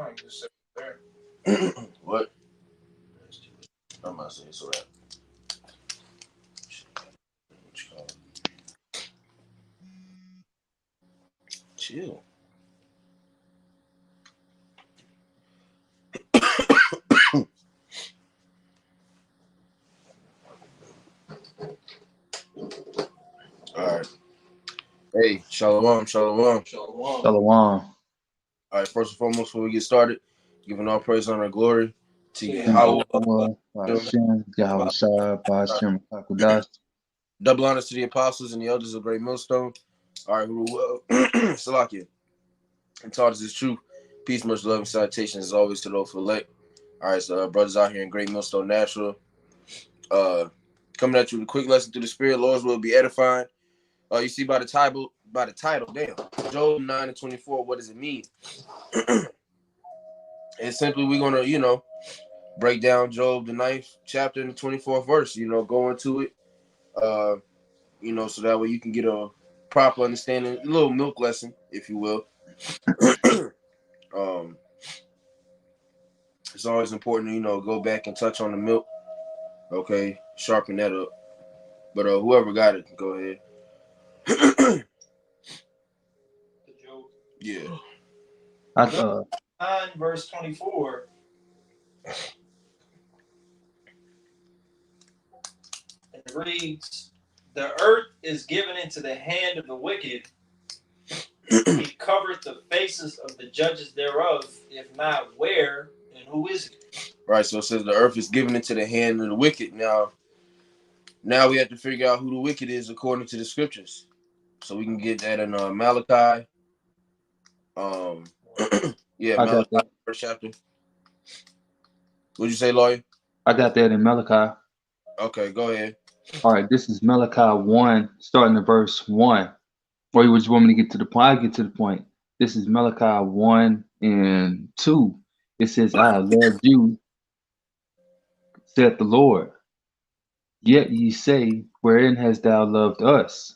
fine. You just sit there. What? I'm not saying so that. Chill. All right. Hey, shalom, shalom. Shalom. Shalom. All right, first and foremost, before we get started, giving all praise, honor, and glory to Yahweh. Double honors to the apostles and the elders of Great Millstone. All right, who Salakia. And taught us his truth. Peace, much love, and salutations as always to those who elect. All right, so brothers out here in Great Millstone Natural. Coming at you with a quick lesson through the Spirit. Lord's will be edifying. You see by the title, damn. Job 9:24, what does it mean? And simply we're gonna, break down Job the 9th chapter and the 24th verse, go into it. So that way you can get a proper understanding, a little milk lesson, if you will. It's always important to, go back and touch on the milk. Okay, sharpen that up. But whoever got it, go ahead. Yeah. 9 verse 24. It reads, "The earth is given into the hand of the wicked. He covered the faces of the judges thereof. If not, where and who is it?" Right. So it says the earth is given into the hand of the wicked. Now we have to figure out who the wicked is according to the scriptures. So we can get that in Malachi. Malachi first chapter. What'd you say, lawyer? I got that in Malachi. Okay, go ahead. All right, this is Malachi 1, starting at verse 1. Or you want me to get to the point? I'll get to the point. This is Malachi 1 and 2. It says, "I have loved you, saith the Lord. Yet ye say, wherein hast thou loved us?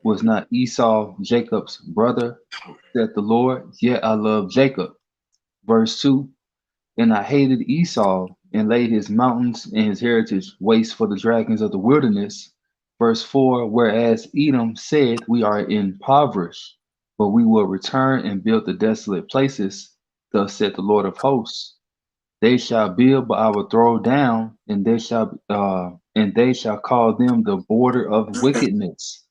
Was not Esau Jacob's brother, saith the Lord? Yet I love Jacob." Verse 2, "And I hated Esau, and laid his mountains and his heritage waste for the dragons of the wilderness." Verse 4, "Whereas Edom said, we are impoverished, but we will return and build the desolate places. Thus said the Lord of hosts, they shall build, but I will throw down, and they shall call them the border of wickedness,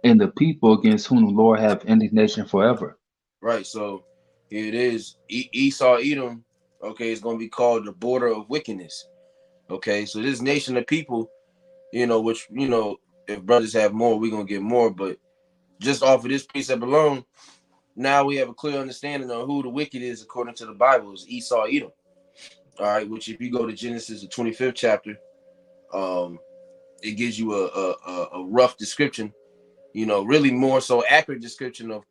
and the people against whom the Lord have indignation forever." Right. So here it is. Esau, Edom. Okay, it's going to be called the border of wickedness. Okay, so this nation of people, which, if brothers have more, we're going to get more. But just off of this precept alone, now we have a clear understanding of who the wicked is according to the Bible, is Esau, Edom. All right, which if you go to Genesis, the 25th chapter, it gives you a rough description, really more so accurate description of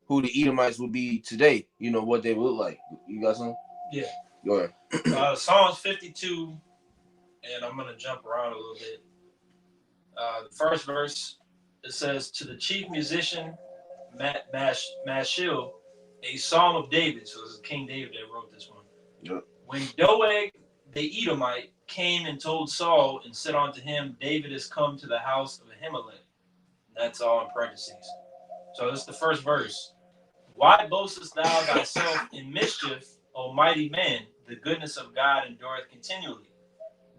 who the Edomites would be today, what they look like. You got something? Yeah. Go ahead. Psalms 52, and I'm going to jump around a little bit. The first verse, it says, "To the chief musician, Mashil, a psalm of David." So this is King David that wrote this one. Yep. "When Doeg the Edomite came and told Saul and said unto him, David is come to the house of Ahimelech." That's all in parentheses. So this is the first verse. "Why boastest thou thyself in mischief, O mighty man? The goodness of God endureth continually.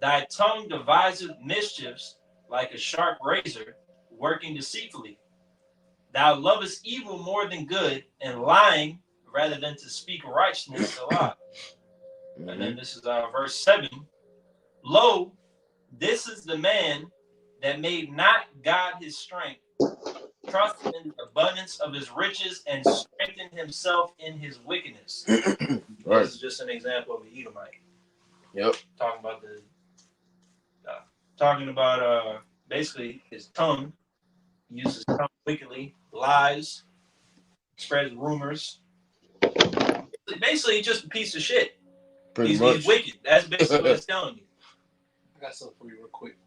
Thy tongue deviseth mischiefs like a sharp razor, working deceitfully. Thou lovest evil more than good, and lying rather than to speak righteousness a lie." And then this is verse 7. "Lo, this is the man that made not God his strength, trusted in the abundance of his riches, and strengthened himself in his wickedness." Right. This is just an example of the Edomite. Yep. Talking about basically his tongue. He uses his tongue wickedly, lies, spreads rumors. Basically, just a piece of shit. He's wicked. That's basically what it's telling you. I got something for you real quick.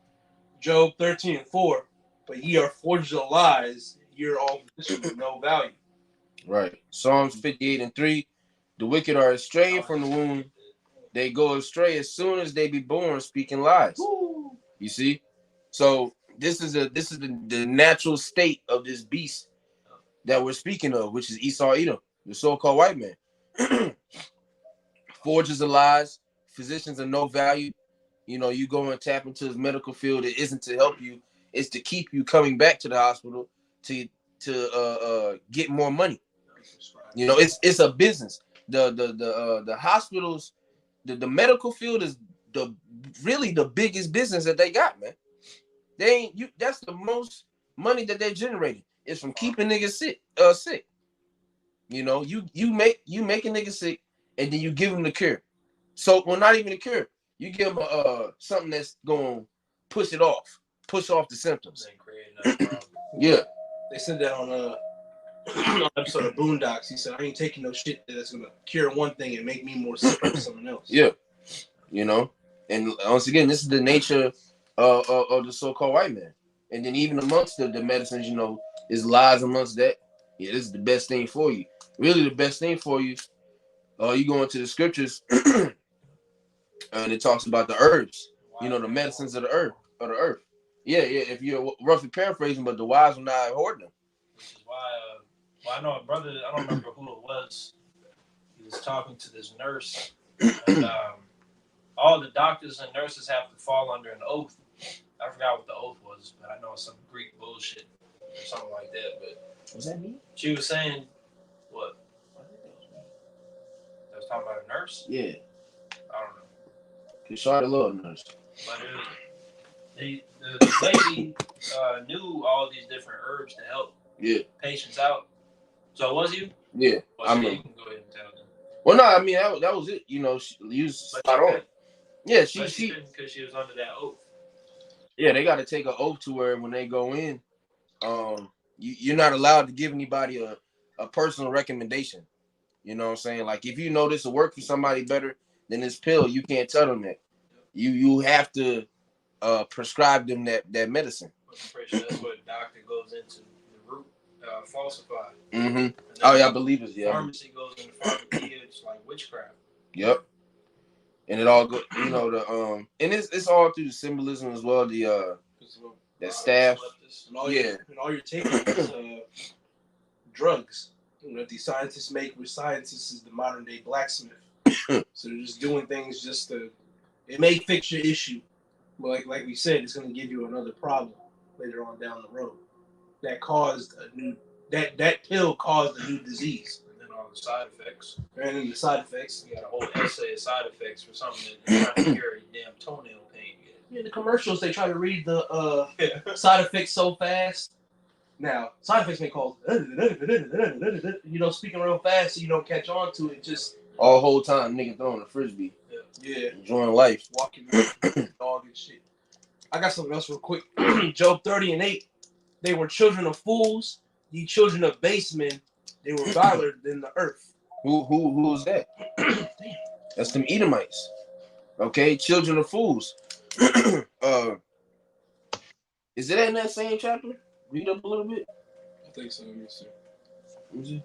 Job 13:4. "But ye are forgers of lies, ye are all with no value." Right. Psalms 58:3. The wicked are estrayed from the womb. They go astray as soon as they be born, speaking lies. You see? So this is the natural state of this beast that we're speaking of, which is Esau Edom, the so-called white man. Forgers of lies, physicians of no value. You know, you go and tap into his medical field. It isn't to help you; it's to keep you coming back to the hospital to get more money. You know, it's a business. The hospitals, the medical field is really the biggest business that they got, man. They ain't you. That's the most money that they're generating. It's from keeping niggas sick. You know, you make a nigga sick, and then you give him the cure. So, well, not even a cure. You give them something that's gonna push off the symptoms. Yeah, They said that on an episode of Boondocks. He said, "I ain't taking no shit that's gonna cure one thing and make me more sick for something else." Yeah, you know. And once again, this is the nature of the so-called white man. And then even amongst the medicines, you know, is lies amongst that. Yeah, this is the best thing for you. Really, the best thing for you. You go into the scriptures. And it talks about the herbs, you know, the medicines of the earth. Yeah. If you're roughly paraphrasing, but the wise will not hoard them. Which is why, I know a brother. I don't remember who it was. He was talking to this nurse, and all the doctors and nurses have to fall under an oath. I forgot what the oath was, but I know it's some Greek bullshit or something like that. But what's that mean? She was saying what? I was talking about a nurse. Yeah. I don't know. Charlotte Love nurse. But the lady knew all these different herbs to help patients out. So was you? Yeah. I mean, you can go ahead and tell them. Well, no, I mean that was it. You know, she used spot on. Yeah, she because she was under that oath. Yeah, they got to take an oath to her when they go in. You're not allowed to give anybody a personal recommendation. You know what I'm saying? Like if you know this will work for somebody better than this pill, you can't tell them that. You have to prescribe them that medicine. I'm pretty sure that's what a doctor goes into the root falsified. Mm-hmm. Oh yeah, I believe it. Yeah. Pharmacy goes into pharmacy. It's like witchcraft. Yep. And it all go, you know, the and it's all through the symbolism as well. The that staff. And all you're taking is drugs. You know, these scientists make, which scientists is the modern day blacksmith. So they're just doing things just to, it may fix your issue, but like we said, it's going to give you another problem later on down the road. That caused that pill caused a new disease. And then all the side effects. And then the side effects. You got a whole essay of side effects for something that's trying to cure your damn toenail pain. Yeah, in the commercials, they try to read the side effects so fast. Now, side effects may cause, you know, speaking real fast so you don't catch on to it. Just all whole time, nigga throwing a frisbee. Yeah. Enjoying life. Walking dog and shit. I got something else real quick. Job 30:8. They were children of fools, ye children of base men. They were viler than the earth. Who's that? That's them Edomites. Okay, children of fools. Is it in that same chapter? Read up a little bit. I think so. Let me see.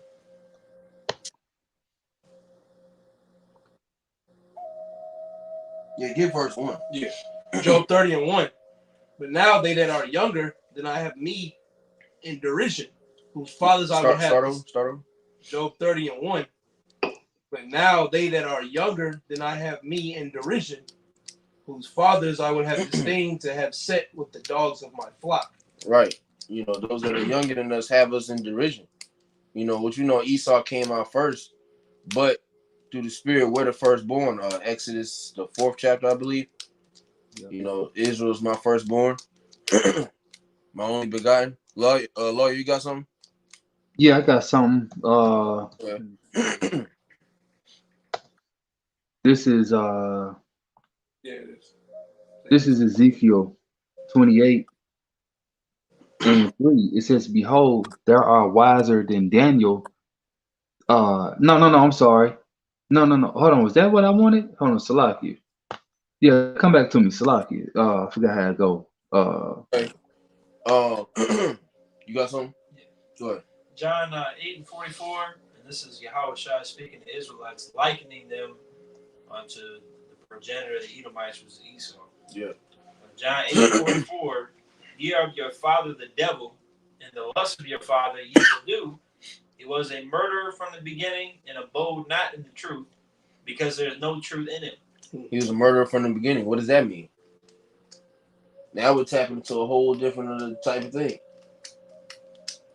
Yeah, give verse 1. Yeah. Job 30:1. But now they that are younger than I have me in derision, whose fathers I will have. Start on. Job 30:1. But now they that are younger than I have me in derision, whose fathers I would have disdained to have set with the dogs of my flock. Right. You know, those that are younger than us have us in derision. You know, what you know, Esau came out first, but through the spirit, we're the firstborn. Exodus, the 4th chapter, I believe. Yep. You know, Israel's my firstborn. My only begotten. Lawyer, you got something? Yeah, I got something. This is This is Ezekiel 28:3. It says, "Behold, there are wiser than Daniel." No, I'm sorry. No. Hold on. Was that what I wanted? Hold on, Salaki. Yeah, come back to me, Salaki. I forgot how to go. Okay. You got something? Yeah. Go ahead. John 8:44, and this is Yahushua speaking to Israelites, likening them unto the progenitor of the Edomites, was Esau. Yeah. John 8:44, ye are of your father the devil, and the lust of your father ye will do. He was a murderer from the beginning, and abode not in the truth, because there is no truth in him. He was a murderer from the beginning. What does that mean? Now we're tapping into a whole different type of thing.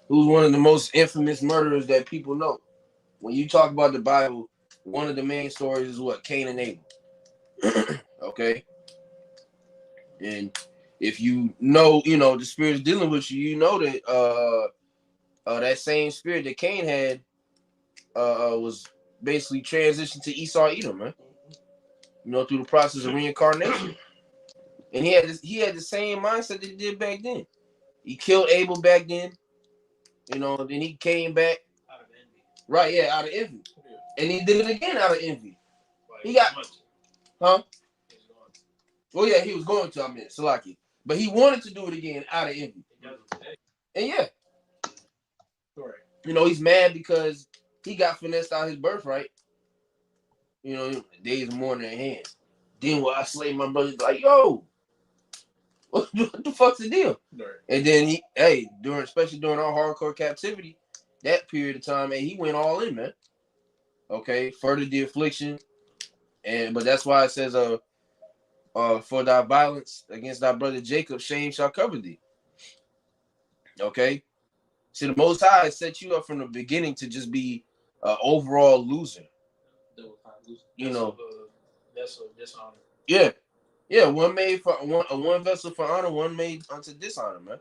Who's one of the most infamous murderers that people know? When you talk about the Bible, one of the main stories is what? Cain and Abel. Okay? And if you know, the spirit's dealing with you, you know that that same spirit that Cain had was basically transitioned to Esau Edom, man. Through the process of reincarnation. And he had the same mindset that he did back then. He killed Abel back then, then he came back. Out of envy. Right, yeah, out of envy. And he did it again out of envy. He Well, yeah, he was going to, Salaki. But he wanted to do it again out of envy. And yeah. Right. He's mad because he got finessed out his birthright. Days of mourning in hands. Then when I slay my brother, like, yo, what the fuck's the deal? Right. And then especially during our hardcore captivity, that period of time, he went all in, man. Okay, further the affliction, but that's why it says, for thy violence against thy brother Jacob, shame shall cover thee. Okay, see, the Most High set you up from the beginning to just be an overall loser. Vessel of dishonor. Yeah. One made for one vessel for honor, one made unto dishonor, man.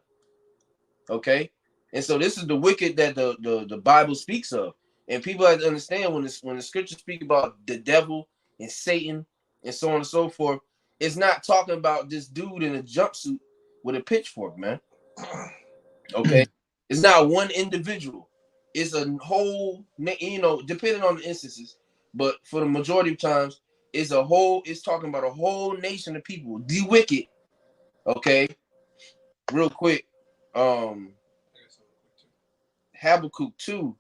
Okay, and so this is the wicked that the Bible speaks of, and people have to understand when the scriptures speak about the devil and Satan and so on and so forth, it's not talking about this dude in a jumpsuit with a pitchfork, man. Okay, it's not one individual. It's a whole, depending on the instances, but for the majority of times, it's talking about a whole nation of people, the wicked. Okay, real quick, Habakkuk 2,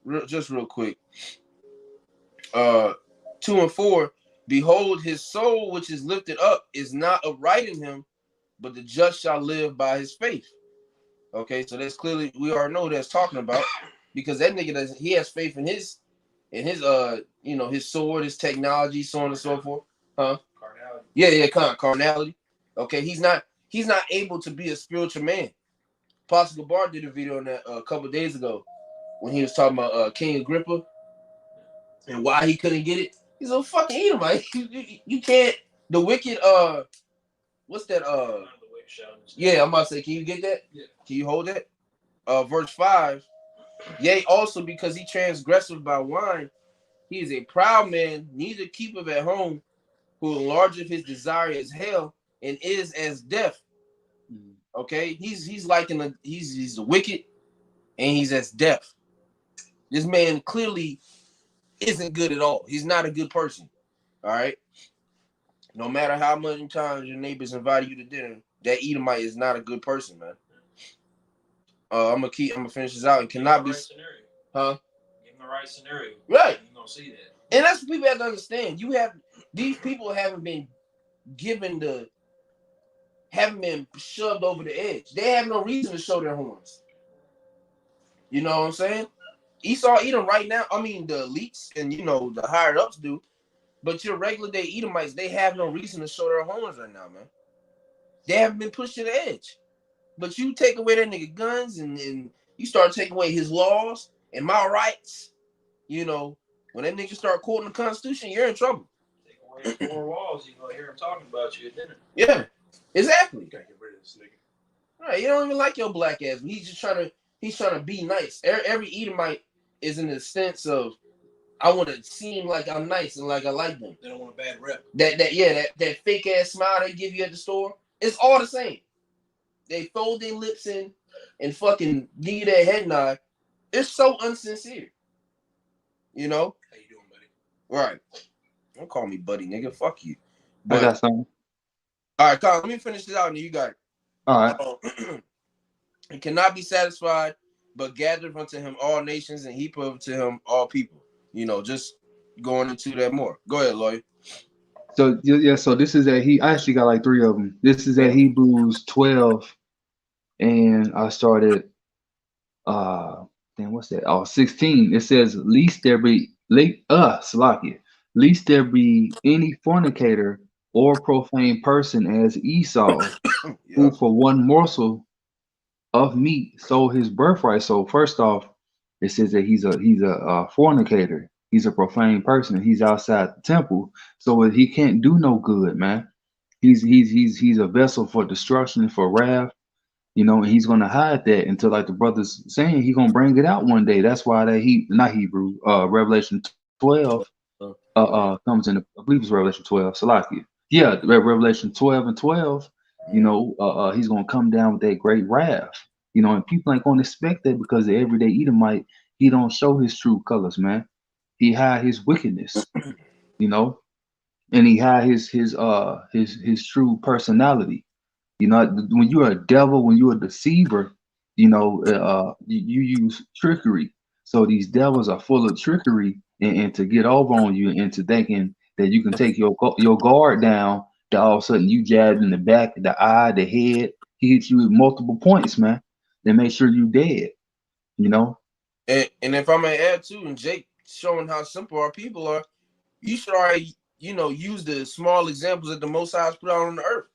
real quick, 2 and 4. Behold, his soul which is lifted up is not upright in him, but the just shall live by his faith. Okay, so that's clearly, we already know what that's talking about, because that nigga he has faith in his his sword, his technology, so on and so forth. Carnality. Yeah, carnality. Okay, he's not able to be a spiritual man. Apostle Gabar did a video on that a couple of days ago when he was talking about King Agrippa and why he couldn't get it. He's a fucking Edomite. You can't. The wicked. What's that? Yeah, I'm about to say. Can you get that? Yeah. Can you hold that? Verse 5. Yea, also because he transgresseth by wine, he is a proud man, neither keepeth at home, who enlargeth his desire as hell, and is as death. Okay, he's like he's the wicked, and he's as deaf. This man clearly isn't good at all. He's not a good person. All right. No matter how many times your neighbors invite you to dinner, that Edomite is not a good person, man. I'm gonna finish this out. And cannot be, huh? Give him the right scenario. Right. You gonna see that. And that's what people have to understand. These people haven't been shoved over the edge. They have no reason to show their horns. You know what I'm saying? Esau Edom right now, the elites and the higher ups do, but your regular day Edomites, they have no reason to show their horns right now, man. They haven't been pushed to the edge. But you take away that nigga guns and you start taking away his laws and my rights, when that nigga start quoting the Constitution, you're in trouble. Take away his four walls, you're gonna hear him talking about you at dinner. Yeah, exactly. You gotta get rid of this nigga. Right, you don't even like your black ass. He's just trying to be nice. Every Edomite is in the sense of, I want to seem like I'm nice and like I like them. They don't want a bad rep. That fake ass smile they give you at the store, it's all the same. They fold their lips in and fucking give you that head nod. It's so unsincere. How you doing, buddy? Right. Don't call me buddy, nigga. Fuck you. I got something. All right, Colin, let me finish this out and you got it. All right. It cannot be satisfied but gathereth unto him all nations, and heapeth unto him all people. You know, just going into that more. Go ahead, Lloyd. So yeah, so this is I actually got like three of them. This is at Hebrews 12, and I started then what's that? Oh, 16. It says, least there be Salakia, least there be any fornicator or profane person as Esau, who Yep. for one morsel of meat sold his birthright. So first off, it says that he's a fornicator. He's a profane person. He's outside the temple, so he can't do no good, man. He's a vessel for destruction, for wrath, and he's gonna hide that until, like the brother's saying, he's gonna bring it out one day. That's why that not Hebrew, Revelation 12 comes in, I believe it's Revelation 12, Salakia. Yeah, Revelation 12 and 12, he's gonna come down with that great wrath. And people ain't gonna expect that because the everyday Edomite, he don't show his true colors, man. He hide his wickedness, you know, and he hide his true personality. When you're a devil, when you're a deceiver, you use trickery. So these devils are full of trickery, and to get over on you, and to thinking that you can take your guard down, that all of a sudden you jabbed in the back, the eye, the head. He hits you with multiple points, man. They make sure you dead. You know. And if I may add too, and Jake showing how simple our people are, you should already, use the small examples that the Most High has put out on the earth.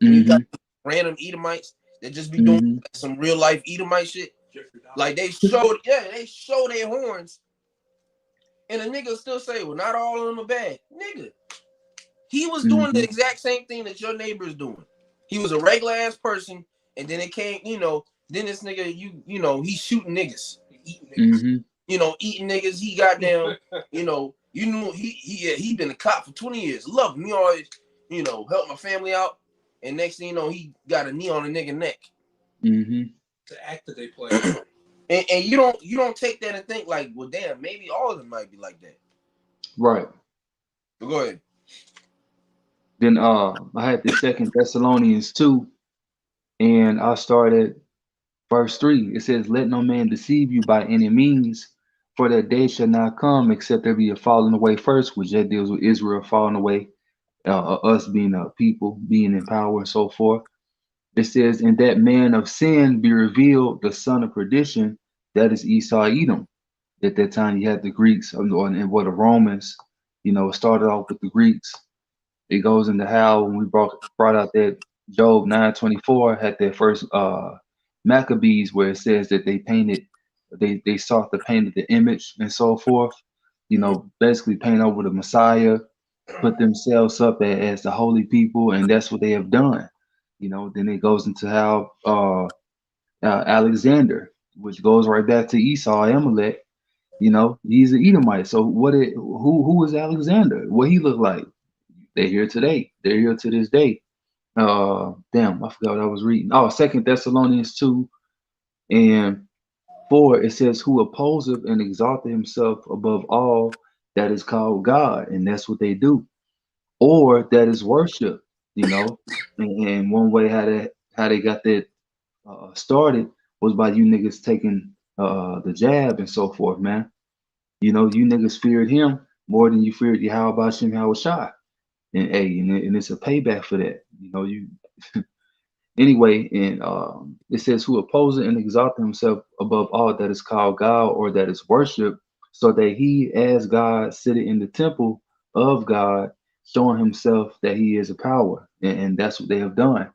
Mm-hmm. You got random Edomites that just be doing some real life Edomite shit. Like they show their horns, and a nigga still say, well, not all of them are bad. Nigga, he was doing the exact same thing that your neighbor is doing. He was a regular ass person, and then it came, then this nigga, he's shooting niggas, eating niggas, eating niggas. He got down, you knew he been a cop for 20 years. Love me, always, help my family out. And next thing you know, he got a knee on a nigga neck. The act that they play. and you don't take that and think like, well, damn, maybe all of them might be like that. Right. But go ahead. Then I had the 2 Thessalonians 2, and I started verse 3. It says, let no man deceive you by any means, for that day shall not come except there be a falling away first, which that deals with Israel falling away, us being a people, being in power, and so forth. It says, and that man of sin be revealed, the son of perdition, that is Esau Edom. At that time, you had the Greeks, and what the Romans, started off with the Greeks. It goes into how when we brought out that Job 9:24 had their first Maccabees, where it says that they sought to paint the image and so forth, basically paint over the Messiah, put themselves up as the holy people, and that's what they have done. Then it goes into how Alexander, which goes right back to Esau, Amalek, he's an Edomite. So who is Alexander? What he look like? They're here today. They're here to this day. Damn, I forgot what I was reading. Oh, 2 Thessalonians 2 and 4, it says, who opposeth and exalteth himself above all that is called God, and that's what they do, or that is worship. And one way how they got that started was by you niggas taking the jab and so forth, man. You niggas feared him more than you feared Yahweh Hashem Yahushua. And it's a payback for that. Anyway, and it says, who opposes and exalts himself above all that is called God or that is worship, so that he as God sitting in the temple of God, showing himself that he is a power. And that's what they have done.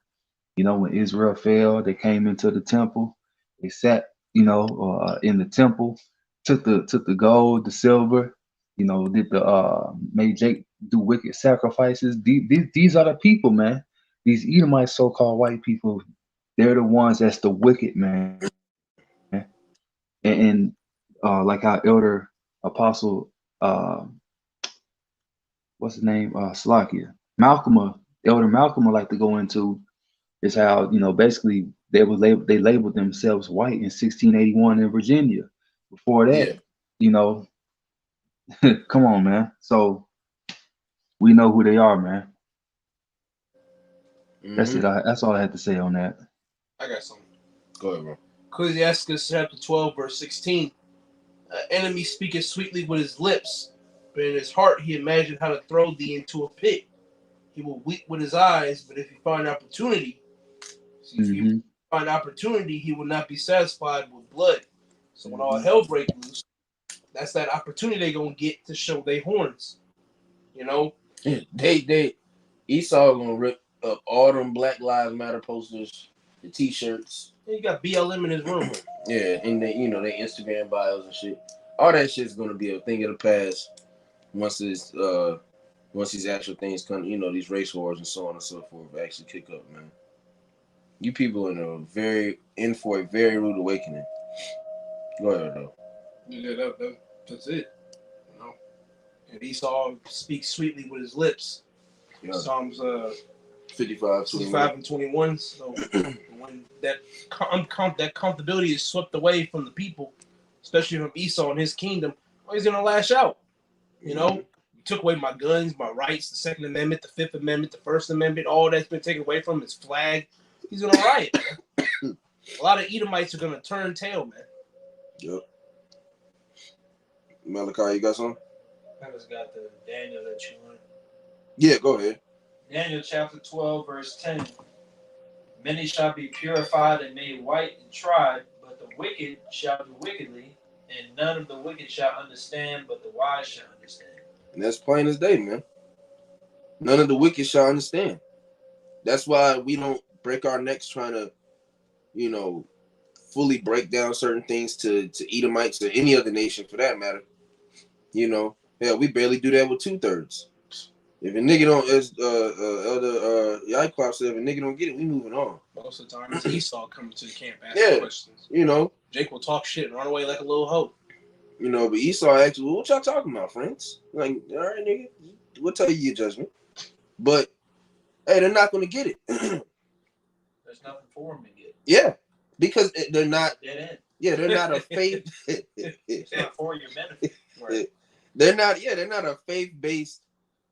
When Israel fell, they came into the temple, they sat, in the temple, took the gold, the silver, did made Jake do wicked sacrifices. These are the people, man. These Edomite so-called white people, they're the ones that's the wicked, man. And like our elder apostle, what's his name? Slakia. Elder Malcolm would like to go into is how, basically they labeled themselves white in 1681 in Virginia. Before that, come on, man. So we know who they are, man. That's it. That's all I had to say on that. I got something. Go ahead, bro. Ecclesiastes chapter 12, verse 16. Enemy speaketh sweetly with his lips, but in his heart he imagined how to throw thee into a pit. He will weep with his eyes, but if he find opportunity, he will not be satisfied with blood. So when all hell breaks loose, that's that opportunity they're gonna get to show their horns. You know? Esau gonna rip up all them Black Lives Matter posters, the t-shirts. He got BLM in his room. Yeah, and they, you know, their Instagram bios and shit. All that shit's gonna be a thing of the past once these actual things come, you know, these race wars and so on and so forth actually kick up, man. You people in for a very rude awakening. Go ahead though. Yeah, that's it. You know? And Esau speaks sweetly with his lips. Yeah. Psalms 55 and 21. So when that comfortability is swept away from the people, especially from Esau and his kingdom, well, he's gonna lash out. You know, you took away my guns, my rights, the Second Amendment, the Fifth Amendment, the First Amendment, all that's been taken away from him, his flag. He's gonna riot. A lot of Edomites are gonna turn tail, man. Yep. Malachi, you got something? I just got the Daniel that you want. Yeah, go ahead. Daniel chapter 12, verse 10. Many shall be purified and made white and tried, but the wicked shall do wickedly, and none of the wicked shall understand, but the wise shall understand. And that's plain as day, man. None of the wicked shall understand. That's why we don't break our necks trying to, you know, fully break down certain things to Edomites or any other nation for that matter. You know, hell, we barely do that with 2/3. If a nigga don't, as Elder Yaquab said, if a nigga don't get it, we moving on. Most of the time, it's Esau coming to the camp asking questions. You know, Jake will talk shit and run away like a little hoe. You know, but Esau asked, well, what y'all talking about, friends? Like, all right, nigga, we'll tell you your judgment. But, hey, they're not going to get it. There's nothing for them to get. Yeah, because they're not. Dead end. Yeah, they're not a faith. It's not for your benefit. Right. They're not a faith-based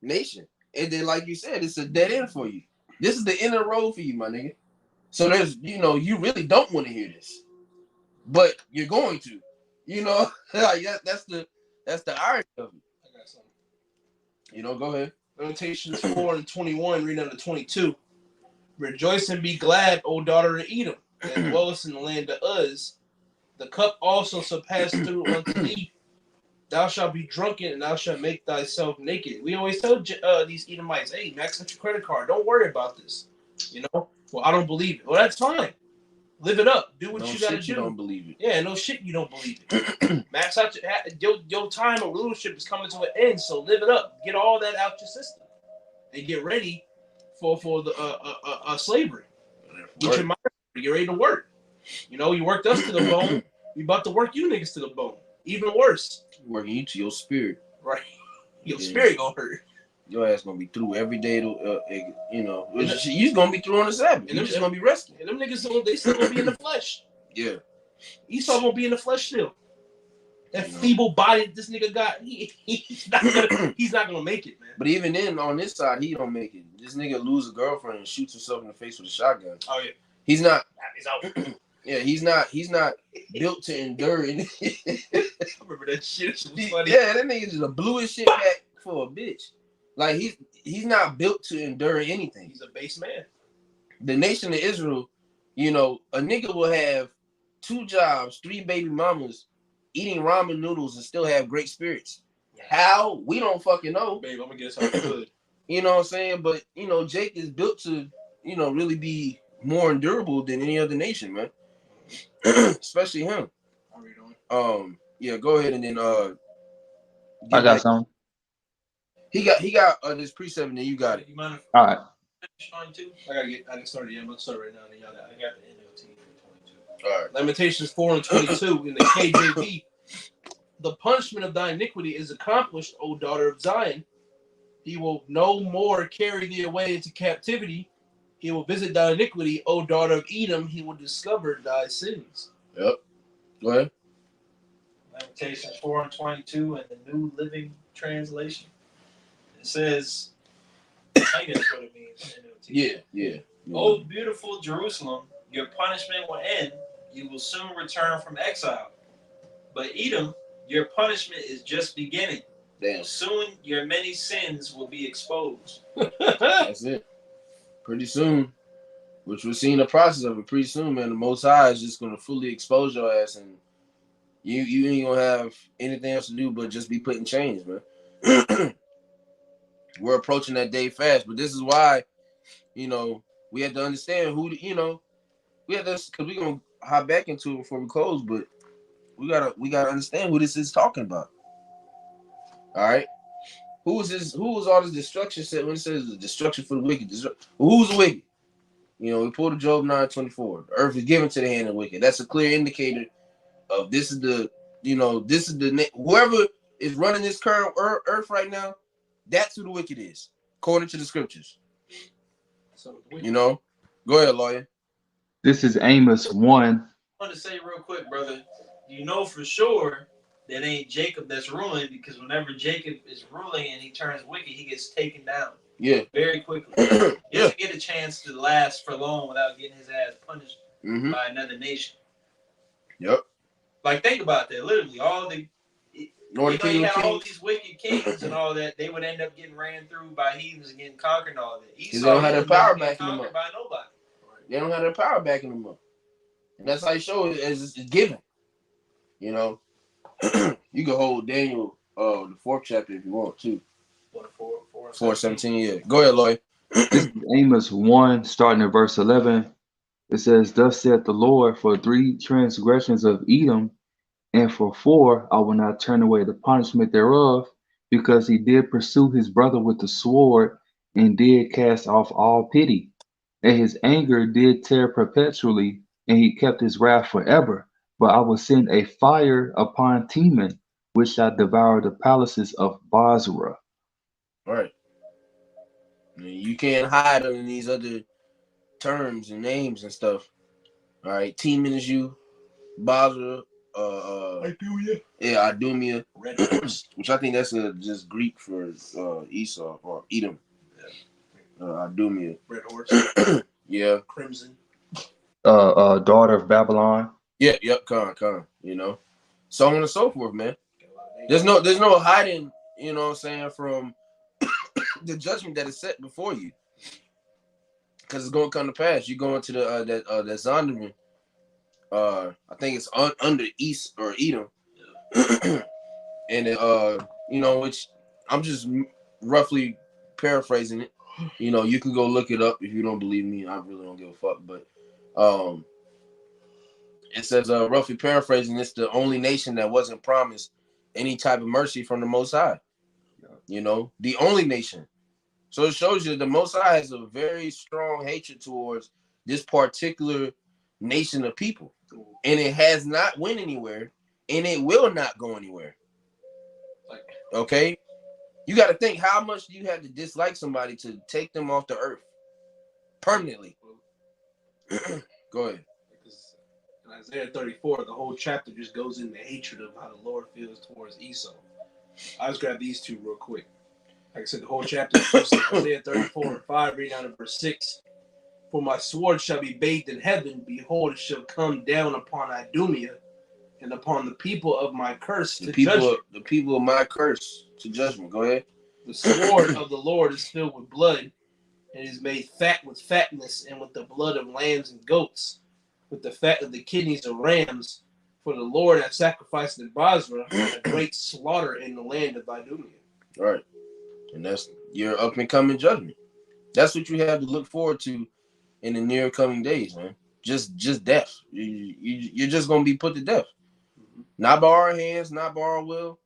nation. And then, like you said, it's a dead end for you. This is the inner road for you, my nigga. So there's, you know, you really don't want to hear this. But you're going to. You know, like that's the irony of it. I got something. You know, go ahead. Lamentations 4 and 21, reading under 22. Rejoice and be glad, O daughter of Edom, that dwellest in the land of Uz. The cup also shall pass through unto thee. Thou shalt be drunken, and thou shalt make thyself naked. We always tell these Edomites, hey, max out your credit card. Don't worry about this. You know? Well, I don't believe it. Well, that's fine. Live it up. Do what you got to do. You don't believe it. Yeah, no shit, you don't believe it. Max out your time of rulership is coming to an end, so live it up. Get all that out your system, and get ready for the slavery. Get your mind. Get ready to work. You know, you worked us to the bone. We about to work you niggas to the bone. Even worse. Working you to your spirit. Right. Your spirit gonna hurt. Your ass gonna be through every day. You know, you're gonna be through on the Sabbath. You're just gonna be resting. And them niggas, they still gonna be in the flesh. Yeah. Esau gonna be in the flesh still. That feeble body this nigga got, he's not gonna make it, man. But even then, on this side, he don't make it. This nigga lose a girlfriend and shoots himself in the face with a shotgun. Oh yeah. He's not. He's out. Yeah, he's not built to endure it. I remember that shit. It was funny. Yeah, that nigga just a blew his shit back for a bitch. Like he's not built to endure anything. He's a base man. The nation of Israel, you know, a nigga will have 2 jobs, 3 baby mamas, eating ramen noodles and still have great spirits. How? We don't fucking know. Babe, I'm gonna get something good. You know what I'm saying? But you know, Jake is built to, you know, really be more endurable than any other nation, man. Especially him. How are you doing? Yeah, go ahead and then I got something. He got this precept and then you got it. You mind if All right. on too? I can start it. Yeah, I'm gonna start right now. And y'all got, I got the NLT for 22. All right. Lamentations 4 and 22 in the KJV. The punishment of thy iniquity is accomplished, O daughter of Zion. He will no more carry thee away into captivity. He will visit thy iniquity, O daughter of Edom. He will discover thy sins. Yep. Go ahead. Lamentations 4 and 22 in the New Living Translation. It says, I guess what it means. Yeah. Oh, beautiful Jerusalem, your punishment will end. you will soon return from exile. But Edom, your punishment is just beginning. Damn. Soon your many sins will be exposed. That's it. Pretty soon, which we're seeing the process of it. Pretty soon, man, the Most High is just gonna fully expose your ass, and you ain't gonna have anything else to do but just be put in chains, man. We're approaching that day fast, but this is why, we have to understand who, we have to, because we're gonna hop back into it before we close, but we gotta understand who this is talking about. All right, who is all this destruction said when it says the destruction for the wicked? Who's the wicked? We pulled the Job 9:24. The earth is given to the hand of the wicked. That's a clear indicator of this is the whoever is running this current earth right now. That's who the wicked is, according to the scriptures. So, Go ahead, lawyer. This is Amos 1. I want to say real quick, brother, you know for sure that ain't Jacob that's ruling, because whenever Jacob is ruling and he turns wicked, he gets taken down. Yeah. Very quickly. He doesn't get a chance to last for long without getting his ass punished by another nation. Yep. Like, think about that. Literally, all the you had all these wicked kings and all that, they would end up getting ran through by heathens and getting conquered and all that. Esau, they don't have their power backing them up. By nobody. They don't have their power backing them up. And that's how you show it as it's given. You can hold Daniel the 4th chapter if you want to. 4:17, yeah. Go ahead, Lloyd. This is Amos 1, starting at verse 11. It says, Thus saith the Lord, for 3 transgressions of Edom, and for 4 I will not turn away the punishment thereof, because he did pursue his brother with the sword, and did cast off all pity. And his anger did tear perpetually, and he kept his wrath forever. But I will send a fire upon Teman, which shall devour the palaces of Basra. All right. You can't hide under these other terms and names and stuff. All right. Teman is you. Basra. Idumea. Yeah, Idumea. Red horse. Which I think that's just Greek for Esau or Edom. Idumea. Red horse. Yeah. Crimson. Daughter of Babylon. Yeah, yep, Con. So on and so forth, man. There's no hiding, from the judgment that is set before you. Because it's gonna come to pass. You go into that Zondervan. I think it's under East or Edom. And which I'm just roughly paraphrasing it. You can go look it up if you don't believe me. I really don't give a fuck. But it says, roughly paraphrasing, it's the only nation that wasn't promised any type of mercy from the Most High. The only nation. So it shows you that the Most High has a very strong hatred towards this particular nation of people. And it has not went anywhere, and it will not go anywhere. Okay? You got to think, how much do you have to dislike somebody to take them off the earth permanently? Go ahead. In Isaiah 34, the whole chapter just goes into hatred of how the Lord feels towards Esau. I'll just grab these two real quick. Like I said, the whole chapter is Isaiah 34:5, reading down to verse 6. For my sword shall be bathed in heaven, behold, it shall come down upon Idumea, and upon the people of my curse to judgment. The people of my curse to judgment. Go ahead. The sword of the Lord is filled with blood, and is made fat with fatness, and with the blood of lambs and goats, with the fat of the kidneys of rams. For the Lord hath sacrificed in Basra, and a great slaughter in the land of Idumea. All right. And that's your up and coming judgment. That's what you have to look forward to in the near coming days, man. Just death. You're just gonna be put to death. Not by our hands, not by our will.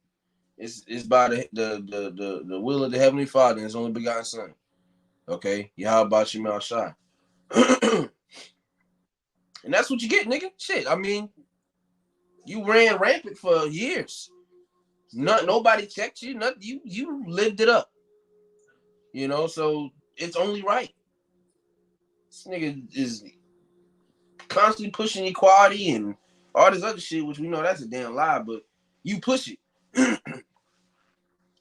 It's by the will of the Heavenly Father and His only begotten Son. Okay? How about your mouth shy? And that's what you get, nigga. Shit. I mean, you ran rampant for years. Nobody checked you. You lived it up. So it's only right. This nigga is constantly pushing equality and all this other shit, which we know that's a damn lie, but you push it.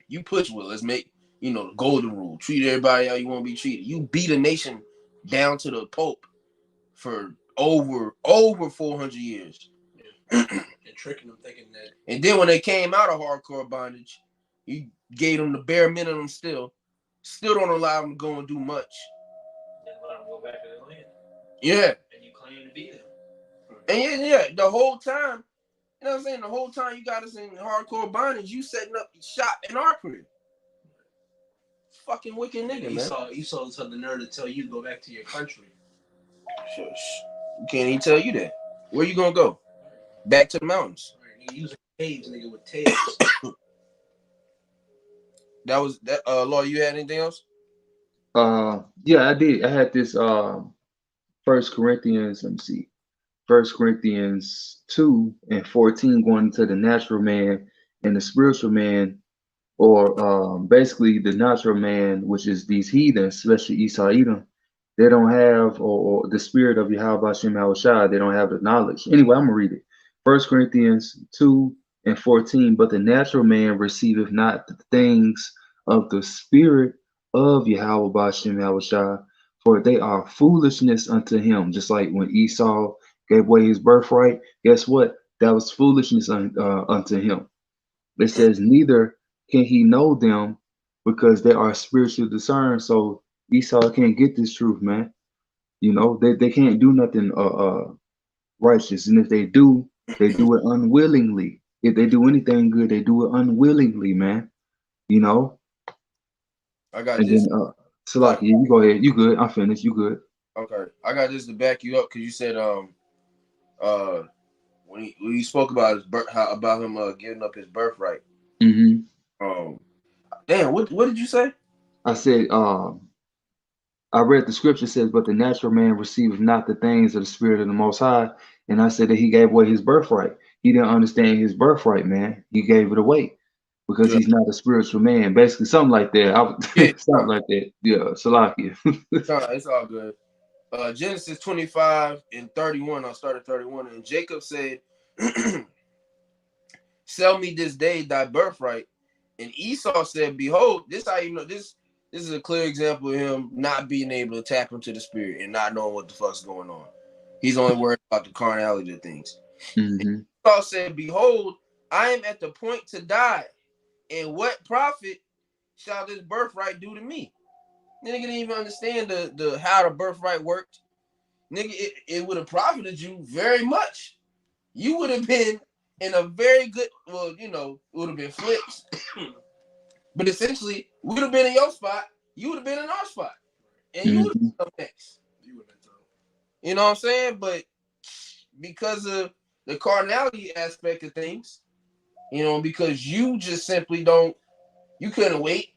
You push, well, let's make, the golden rule. Treat everybody how you want to be treated. You beat a nation down to the Pope for over 400 years. And tricking them, thinking that. And then when they came out of hardcore bondage, he gave them the bare minimum still don't allow them to go and do much. Then let them go back to their land. Yeah. And you claim to be them. And yeah, the whole time, you know what I'm saying? The whole time you got us in hardcore bondage, you setting up shop in our crib. Fucking wicked nigga, man. Esau had the nerve to tell you to go back to your country. Shush. Can't even tell you that. Where you gonna go? Back to the mountains. Right, nigga, using caves, nigga, with tails. That was that. Law, you had anything else? Yeah, I did. I had this First Corinthians. Let me see. 1 Corinthians 2:14 going into the natural man and the spiritual man, or basically the natural man, which is these heathens, especially Esau, Edom. They don't have, or the spirit of Yahweh Shem Yahushua, they don't have the knowledge. Anyway, I'm gonna read it. 1 Corinthians 2:14. But the natural man receiveth not the things of the spirit of Yahweh Shem Yahushua, for they are foolishness unto him. Just like when Esau gave away his birthright, guess what? That was foolishness unto him. It says, neither can he know them because they are spiritually discerned. So Esau can't get this truth, man. You know, they can't do nothing righteous. And if they do it unwillingly. If they do anything good, they do it unwillingly, man. You know? I got and this. Then, Salaki, you go ahead. You good. I'm finished. You good. Okay. I got this to back you up because you said when he spoke about his about him giving up his birthright. Mm-hmm. Damn, what did you say? I said, I read the scripture says, but the natural man receiveth not the things of the spirit of the Most High. And I said that he gave away his birthright. He didn't understand his birthright, man. He gave it away because he's not a spiritual man. Basically, something like that. Something like that. Yeah, Salakia. It's all good. Genesis 25:31. I'll start at 31. And Jacob said, sell me this day thy birthright. And Esau said, behold, this how you know this is a clear example of him not being able to tap into the spirit and not knowing what the fuck's going on. He's only worried about the carnality of things. Mm-hmm. Esau said, behold, I am at the point to die. And what profit shall this birthright do to me? Nigga didn't even understand the how the birthright worked. Nigga, it would have profited you very much. You would have been in a very good, well, you know, it would have been flips. But essentially, we would have been in your spot. You would have been in our spot. And you would have been up next. You know what I'm saying? But because of the carnality aspect of things, you know, because you just simply you couldn't wait.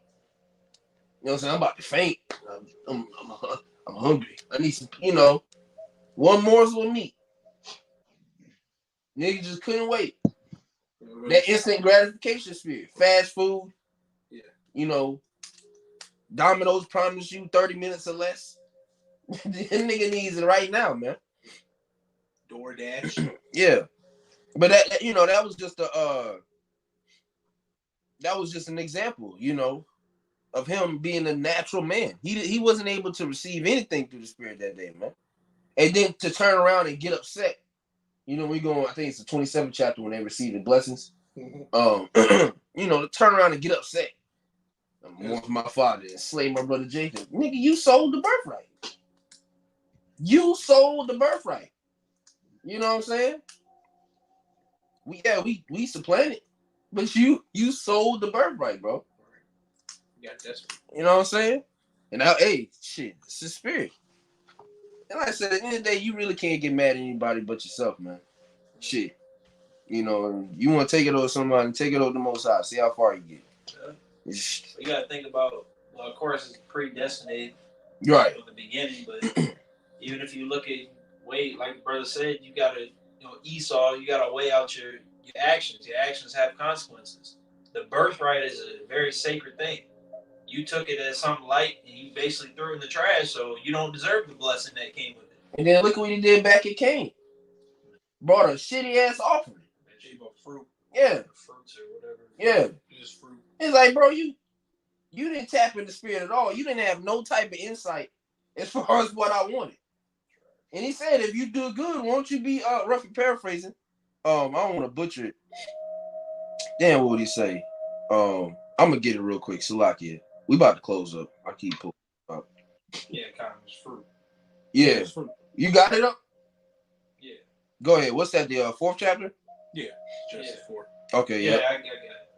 You know what I'm saying? I'm about to faint. I'm hungry. I need some, you know, one morsel of meat. Nigga just couldn't wait. That instant gratification spirit. Fast food. Yeah. You know, Domino's promise you 30 minutes or less. This nigga needs it right now, man. DoorDash. Yeah. But that you know, that was just an example, you know, of him being a natural man. He wasn't able to receive anything through the spirit that day, man. And then to turn around and get upset. You know, we go, I think it's the 27th chapter when they receive the blessings. Mm-hmm. You know, to turn around and get upset. I'm more for my father and slay my brother Jacob. Nigga, you sold the birthright. You sold the birthright. You know what I'm saying? We supplanted, but you sold the birthright, bro. Yeah, that's. You know what I'm saying? And now, hey, shit, it's the spirit. And like I said, at the end of the day, you really can't get mad at anybody but yourself, man. Shit. You know, you want to take it over somebody, take it over the Most High. See how far you get. Yeah. You got to think about, well, of course, it's predestinated right from the beginning, but even if you look at, like the brother said, you got to, you know, Esau, you got to weigh out your actions. Your actions have consequences. The birthright is a very sacred thing. You took it as something light and you basically threw it in the trash, so you don't deserve the blessing that came with it. And then look what he did back at Cain. Brought a shitty ass offering. Fruit. Yeah. Fruits or whatever. Yeah. Just fruit. It's like, bro, you didn't tap in the spirit at all. You didn't have no type of insight as far as what I wanted. And he said, if you do good, won't you be roughly paraphrasing? I don't want to butcher it. Damn, what would he say? I'm gonna get it real quick. Salakia. We about to close up. I keep pulling up. Yeah, kind of fruit. Yeah. It's fruit. You got it up? Yeah. Go ahead. What's that? The fourth chapter? Yeah. Genesis 4. Okay, Yeah, yeah. I got it.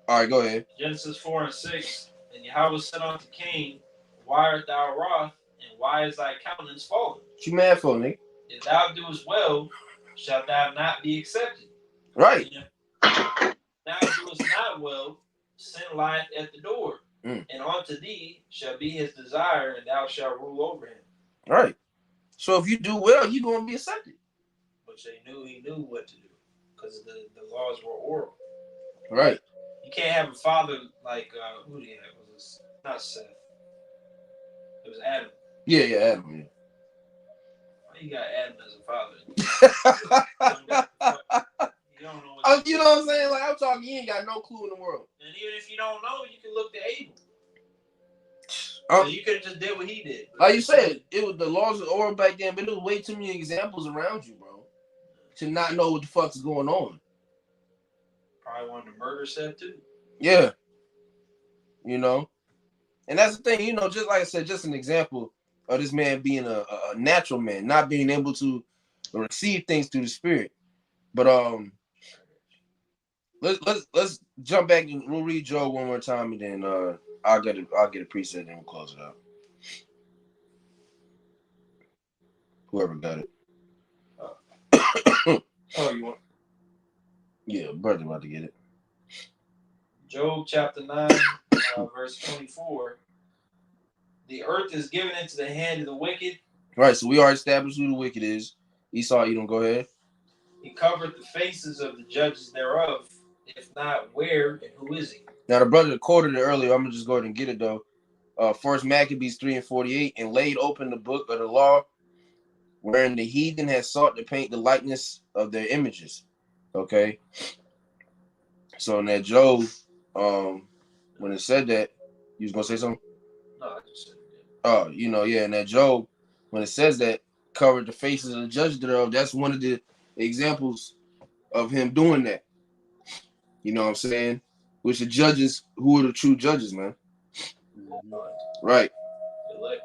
All right, go ahead. Genesis 4 and 6. And Yahweh said unto Cain, why art thou wroth, and why is thy countenance fallen? What you mad for, nigga? If thou doest well, shalt thou not be accepted. Right. If thou doest not well, sin lieth at the door, Mm. and unto thee shall be his desire, and thou shalt rule over him. Right. So if you do well, you're gonna be accepted. Which he knew what to do, because the laws were oral. Right. You can't have a father like who did that? Was this not Seth? It was Adam. Yeah, Adam. Why you got Adam as a father? You don't know what You know what I'm saying? Like I'm talking, you ain't got no clue in the world. and even if you don't know, you can look to Abel. Um, So you could have just did what he did. Like you said, it was the laws of oral back then, but there was way too many examples around you, bro, to not know what the fuck's going on. Probably wanted to murder Seth too. Yeah. You know? And that's the thing, you know, just like I said, just an example of this man being a natural man, not being able to receive things through the spirit. But let's jump back and we'll read Job one more time, and then I'll get a preset and we'll close it out. Whoever got it. Oh, you want? Yeah, brother about to get it. Job chapter 9, verse 24. The earth is given into the hand of the wicked. Right, so we already established who the wicked is. Esau, Edom, go ahead. He covered the faces of the judges thereof. If not, where and who is he? Now the brother quoted it earlier. I'm gonna just go ahead and get it though. First Maccabees 3 and 48, and laid open the book of the law, wherein the heathen has sought to paint the likeness of their images. Okay. So in that Job, when it said that, you was gonna say something? No, I just said Oh, you know, yeah, in that Job, when it says that covered the faces of the judges thereof, that's one of the examples of him doing that. You know what I'm saying? Which the judges, who are the true judges, man? Right. elect.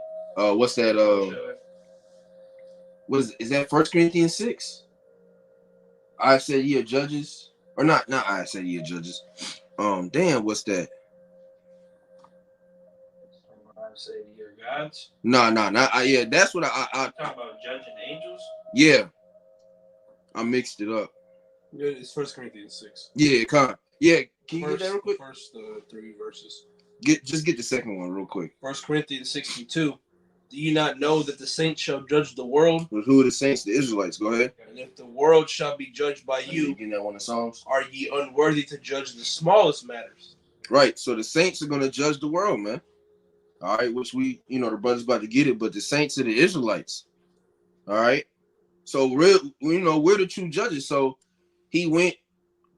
What's that? Is that 1 Corinthians 6? I said ye are judges. Or not I said ye are judges. Damn, what's that? I say you're gods. Nah. Yeah, that's what I Talking about judging angels. yeah. I mixed it up. Yeah, it's 1 Corinthians 6. Yeah, yeah. Can you First, get that real quick? First 3 verses. Get the second one real quick. 1 Corinthians 6:2. Do you not know that the saints shall judge the world? Who are the saints? The Israelites. Go ahead. And if the world shall be judged by you, Getting that one of the Psalms. are ye unworthy to judge the smallest matters? Right. So the saints are gonna judge the world, man. All right, which we, you know, the brother's about to get it, but the saints are the Israelites. All right. So we're the true judges. So he went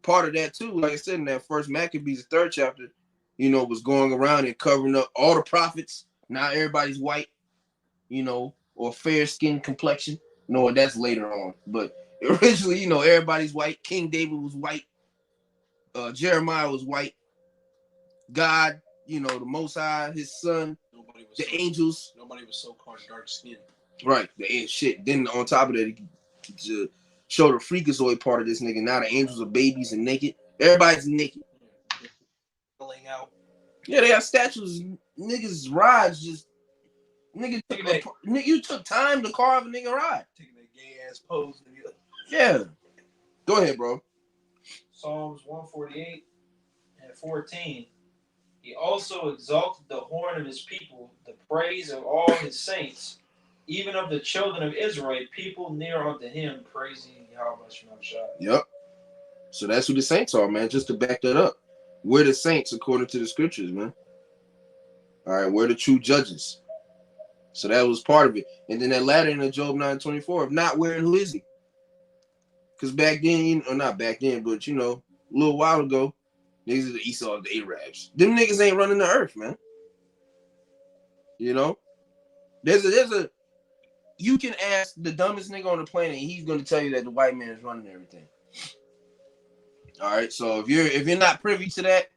part of that too. Like I said in that first Maccabees, the 3rd chapter, you know, was going around and covering up all the prophets. Not everybody's white, you know, or fair skin complexion. No, that's later on. But originally, you know, everybody's white. King David was white. Jeremiah was white. God, you know, the Most High, his son, angels. Nobody was so called dark skin. Right, the shit. Then on top of that, to show the freakazoid part of this nigga. Now the angels are babies and naked. Everybody's naked. Laying out. Yeah, they have statues. Niggas rides just. Nigga, you took time to carve a nigga ride. Taking that gay ass pose. Yeah. Go ahead, bro. Psalms 148 and 14. He also exalted the horn of his people, the praise of all his saints, even of the children of Israel, people near unto him, praising Yahweh Shemashah. Yep. So that's who the saints are, man. Just to back that up. We're the saints according to the scriptures, man. All right, we're the true judges. So that was part of it. And then that latter in Job 9:24, if not, where and who is he? Because back then, or not back then, but you know, a little while ago, niggas are the Esau, the Arabs. Them niggas ain't running the earth, man. You know? There's you can ask the dumbest nigga on the planet, and he's gonna tell you that the white man is running everything. All right, so if you're not privy to that,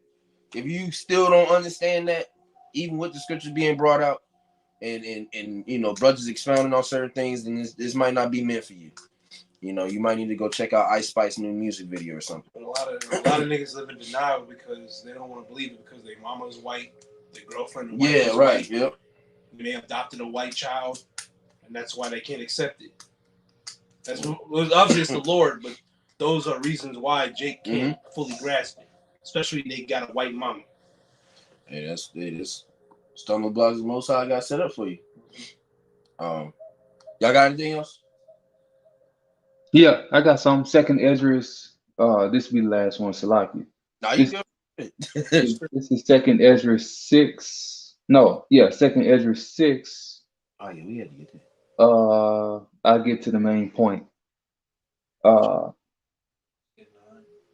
if you still don't understand that, even with the scriptures being brought out, and you know, brothers expounding on certain things, then this might not be meant for you. You know, you might need to go check out Ice Spice's new music video or something. But a lot of niggas live in denial because they don't want to believe it because their mama's white, their girlfriend is white. Yeah, right. White. Yep. They adopted a white child, and that's why they can't accept it. Obviously it's the Lord, but those are reasons why Jake can't fully grasp it. Especially they got a white mama. Hey, that's stumbling blocks the Most High got set up for you. Y'all got anything else? Yeah, I got some. Second Esdras. This will be the last one, Salaki. Nah, you good. This is Second Esdras 6. No, yeah, Second Esdras 6. Oh yeah, we had to get that. I'll get to the main point.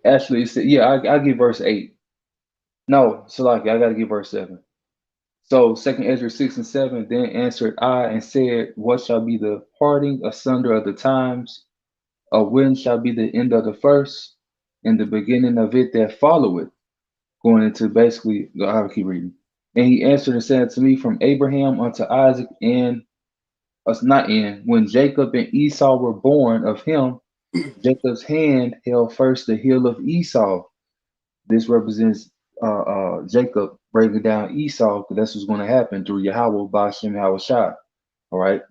Actually, I give verse 8. No, Salaki, I gotta give verse 7. So Second Esdras 6 and 7. Then answered I and said, what shall be the parting asunder of the times? Or when shall be the end of the first, and the beginning of it that followeth? Going into basically, I'll keep reading. And he answered and said to me, from Abraham unto Isaac, and us not in, when Jacob and Esau were born of him, Jacob's hand held first the heel of Esau. This represents Jacob breaking down Esau, because that's what's going to happen through Yahweh Bashem Hawashai. All right.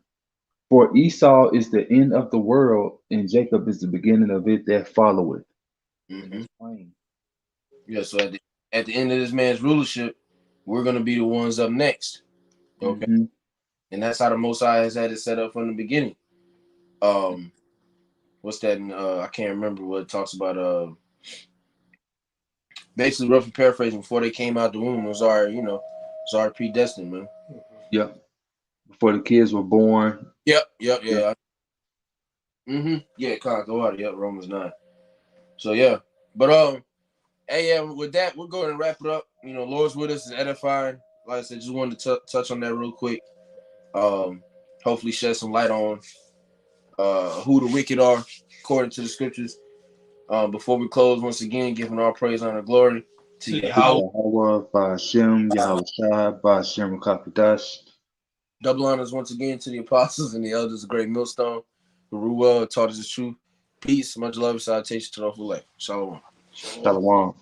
For Esau is the end of the world, and Jacob is the beginning of it that followeth. Yeah, so at the end of this man's rulership, we're gonna be the ones up next. Okay. And that's how the Most High has had it set up from the beginning. What's that? I can't remember what it talks about. Basically, roughly paraphrasing, before they came out the womb, it was already predestined, man. Yep. Before the kids were born. Yeah. Yeah, Con, go out. Yep, Romans 9. So yeah, but hey, yeah, with that, we're going to wrap it up. You know, Lord's with us is edifying. Like I said, just wanted to touch on that real quick. Hopefully shed some light on who the wicked are according to the scriptures. Before we close, once again, giving all praise, honor, glory to Yahweh, Ba'ashem, Yahweh Shai, Ba'ashem Kakadash. Double honors once again to the apostles and the elders of Great Millstone, who taught us the truth. Peace, much love, and salutation to the whole life. Shalom. Shalom.